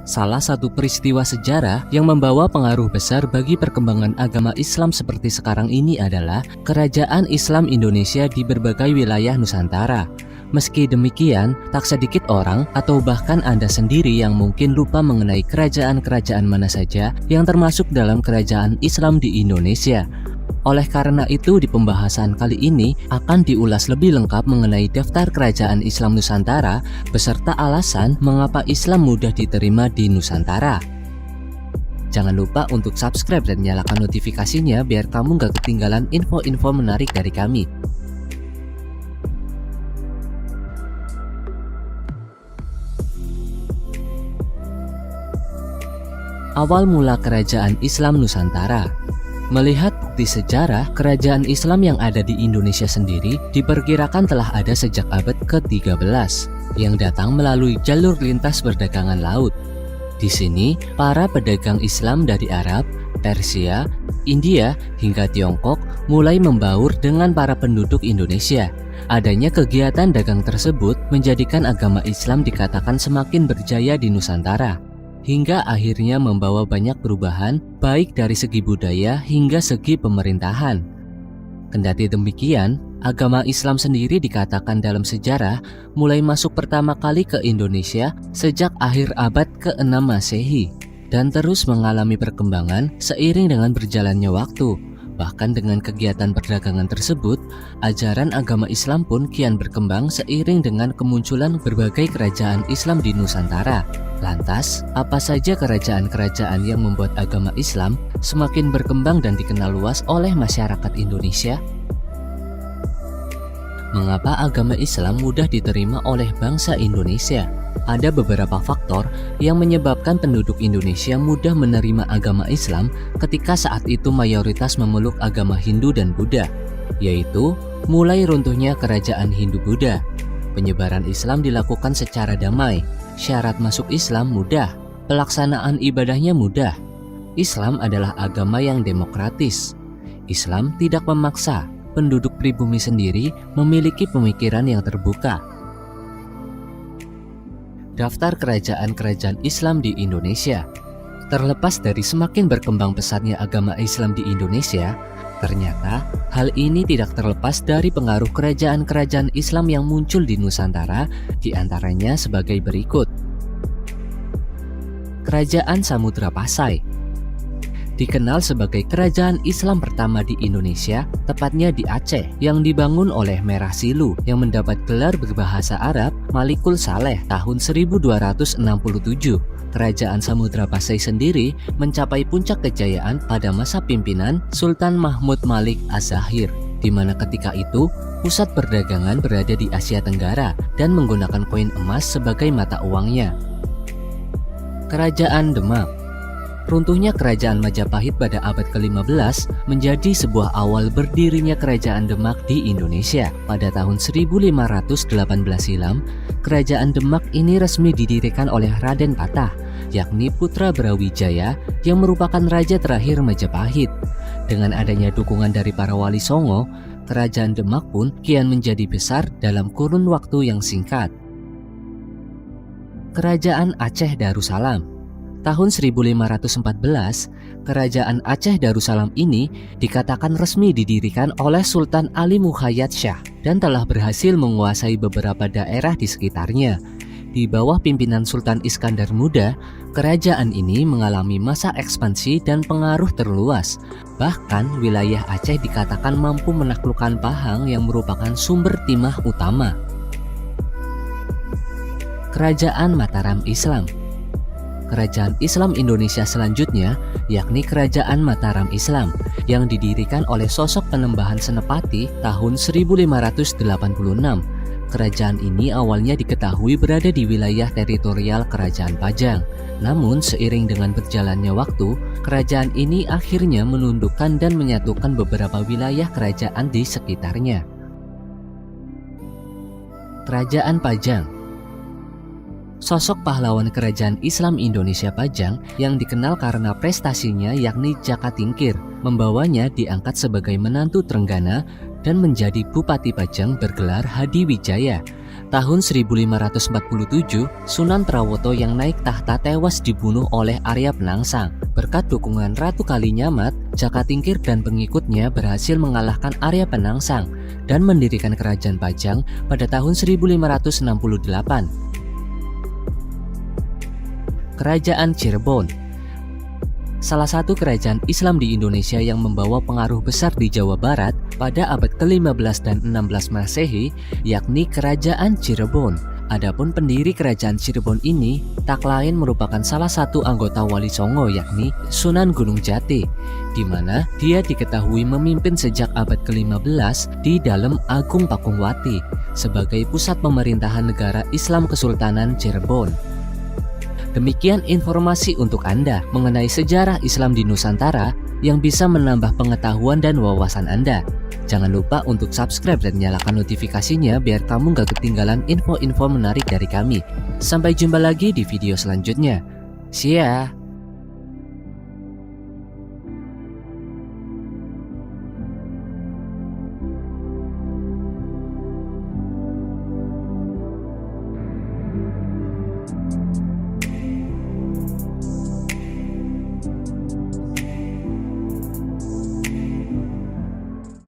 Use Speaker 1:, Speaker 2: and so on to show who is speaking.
Speaker 1: Salah satu peristiwa sejarah yang membawa pengaruh besar bagi perkembangan agama Islam seperti sekarang ini adalah kerajaan Islam Indonesia di berbagai wilayah Nusantara. Meski demikian, tak sedikit orang atau bahkan Anda sendiri yang mungkin lupa mengenai kerajaan-kerajaan mana saja yang termasuk dalam kerajaan Islam di Indonesia. Oleh karena itu, di pembahasan kali ini akan diulas lebih lengkap mengenai daftar kerajaan Islam Nusantara beserta alasan mengapa Islam mudah diterima di Nusantara. Jangan lupa untuk subscribe dan nyalakan notifikasinya biar kamu gak ketinggalan info-info menarik dari kami. Awal mula kerajaan Islam Nusantara. Melihat bukti sejarah, kerajaan Islam yang ada di Indonesia sendiri diperkirakan telah ada sejak abad ke-13 yang datang melalui jalur lintas perdagangan laut. Di sini, para pedagang Islam dari Arab, Persia, India, hingga Tiongkok mulai membaur dengan para penduduk Indonesia. Adanya kegiatan dagang tersebut menjadikan agama Islam dikatakan semakin berjaya di Nusantara, hingga akhirnya membawa banyak perubahan baik dari segi budaya hingga segi pemerintahan. Kendati demikian, agama Islam sendiri dikatakan dalam sejarah mulai masuk pertama kali ke Indonesia sejak akhir abad ke-6 Masehi dan terus mengalami perkembangan seiring dengan berjalannya waktu. Bahkan dengan kegiatan perdagangan tersebut, ajaran agama Islam pun kian berkembang seiring dengan kemunculan berbagai kerajaan Islam di Nusantara. Lantas, apa saja kerajaan-kerajaan yang membuat agama Islam semakin berkembang dan dikenal luas oleh masyarakat Indonesia? Mengapa agama Islam mudah diterima oleh bangsa Indonesia? Ada beberapa faktor yang menyebabkan penduduk Indonesia mudah menerima agama Islam ketika saat itu mayoritas memeluk agama Hindu dan Buddha, yaitu mulai runtuhnya kerajaan Hindu-Buddha. Penyebaran Islam dilakukan secara damai, syarat masuk Islam mudah, pelaksanaan ibadahnya mudah. Islam adalah agama yang demokratis. Islam tidak memaksa, penduduk pribumi sendiri memiliki pemikiran yang terbuka. Daftar kerajaan-kerajaan Islam di Indonesia. Terlepas dari semakin berkembang pesatnya agama Islam di Indonesia, ternyata hal ini tidak terlepas dari pengaruh kerajaan-kerajaan Islam yang muncul di Nusantara, di antaranya sebagai berikut. Kerajaan Samudra Pasai dikenal sebagai kerajaan Islam pertama di Indonesia, tepatnya di Aceh, yang dibangun oleh Merah Silu yang mendapat gelar berbahasa Arab Malikul Saleh tahun 1267. Kerajaan Samudra Pasai sendiri mencapai puncak kejayaan pada masa pimpinan Sultan Mahmud Malik Az-Zahir, di mana ketika itu pusat perdagangan berada di Asia Tenggara dan menggunakan koin emas sebagai mata uangnya. Kerajaan Demak. Runtuhnya kerajaan Majapahit pada abad ke-15 menjadi sebuah awal berdirinya kerajaan Demak di Indonesia. Pada tahun 1518 silam, kerajaan Demak ini resmi didirikan oleh Raden Patah, yakni putra Brawijaya yang merupakan raja terakhir Majapahit. Dengan adanya dukungan dari para wali Songo, kerajaan Demak pun kian menjadi besar dalam kurun waktu yang singkat. Kerajaan Aceh Darussalam. Tahun 1514, kerajaan Aceh Darussalam ini dikatakan resmi didirikan oleh Sultan Ali Muhayyad Shah dan telah berhasil menguasai beberapa daerah di sekitarnya. Di bawah pimpinan Sultan Iskandar Muda, kerajaan ini mengalami masa ekspansi dan pengaruh terluas. Bahkan wilayah Aceh dikatakan mampu menaklukkan Pahang yang merupakan sumber timah utama. Kerajaan Mataram Islam. Kerajaan Islam Indonesia selanjutnya yakni Kerajaan Mataram Islam yang didirikan oleh sosok Penembahan Senepati tahun 1586. Kerajaan ini awalnya diketahui berada di wilayah teritorial Kerajaan Pajang. Namun seiring dengan berjalannya waktu, kerajaan ini akhirnya menundukkan dan menyatukan beberapa wilayah kerajaan di sekitarnya. Kerajaan Pajang. Sosok pahlawan kerajaan Islam Indonesia Pajang yang dikenal karena prestasinya yakni Jaka Tingkir, membawanya diangkat sebagai menantu Trenggana dan menjadi Bupati Pajang bergelar Hadi Wijaya. Tahun 1547, Sunan Prawoto yang naik tahta tewas dibunuh oleh Arya Penangsang. Berkat dukungan Ratu Kalinyamat, Jakatingkir dan pengikutnya berhasil mengalahkan Arya Penangsang dan mendirikan Kerajaan Pajang pada tahun 1568. Kerajaan Cirebon, salah satu kerajaan Islam di Indonesia yang membawa pengaruh besar di Jawa Barat pada abad ke-15 dan 16 Masehi, yakni Kerajaan Cirebon. Adapun pendiri Kerajaan Cirebon ini tak lain merupakan salah satu anggota Wali Songo, yakni Sunan Gunung Jati, di mana dia diketahui memimpin sejak abad ke-15 di dalam Agung Pakungwati sebagai pusat pemerintahan negara Islam Kesultanan Cirebon. Demikian informasi untuk Anda mengenai sejarah Islam di Nusantara yang bisa menambah pengetahuan dan wawasan Anda. Jangan lupa untuk subscribe dan nyalakan notifikasinya biar kamu gak ketinggalan info-info menarik dari kami. Sampai jumpa lagi di video selanjutnya. See ya!